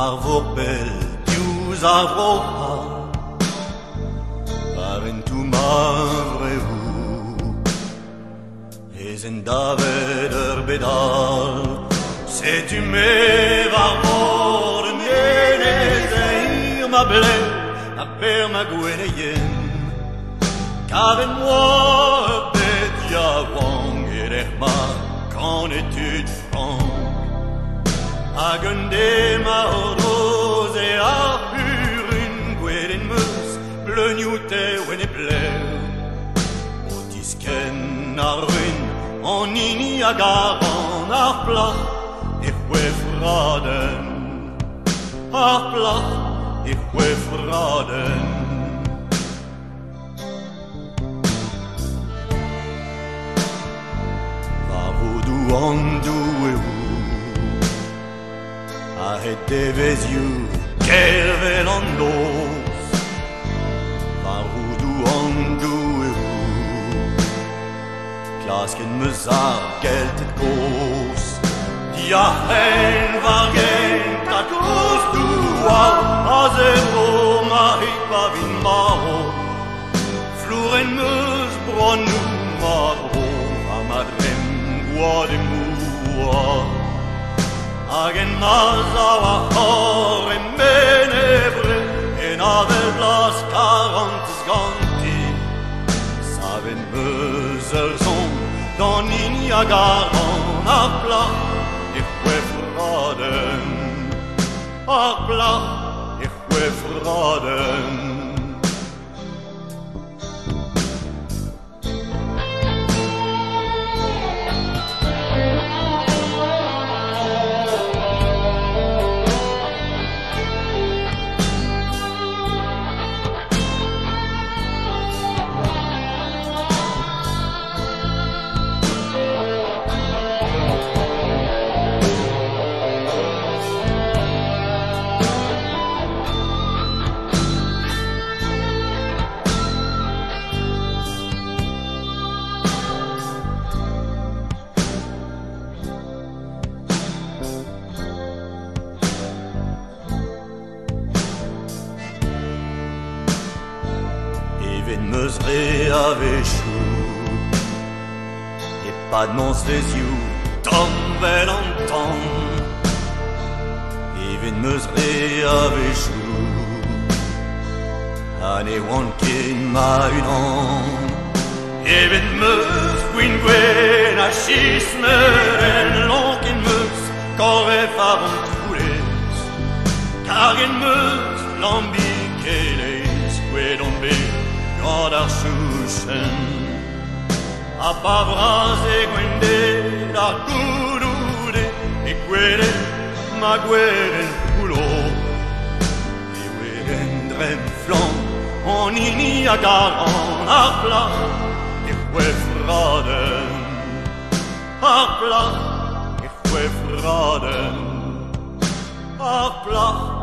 Waar voorbeeld uw zavroha waarin tu m'avreu is en daveder bedal se tu me varvor mene zeir ma ble ma per ma gweneyen Kaven moi bet ya wang erechma quand étude franc Agunde ma rose et a purin gwedin mus bleugnoute wen e bleu O disken ar ruin on ini a garan ar plach e hwe fraden Ar plach e hwe fraden Va vodu an doue a het devez you kervel an dos Var du an doue Klasken mezar gelt et gos Dia hen var gent a gos du a zero ma hit va vin maro Floren meus bron nou ma bro a madrem gwa de moua Agen mazaw a hor en menebre En avel blas 40 sganti Saven beuzel son Dan ini a garan a plach E hwe fraden A plach e hwe fraden Even meus re ave chou E pas de mons les yeux Tom vel an tom Even meus re ave chou Ane wan ken ma unan Even meus gwin gwen a chismer En lanken meus Kore favon troules Kagen meus lambi keles Gwedon be God ar chouchen A pavras e gwende ar gouloude E gwede ma gweden poulo E gweden drem flan On ini a garan ar plach E hwe fraden Ar plach e hwe fraden Ar plach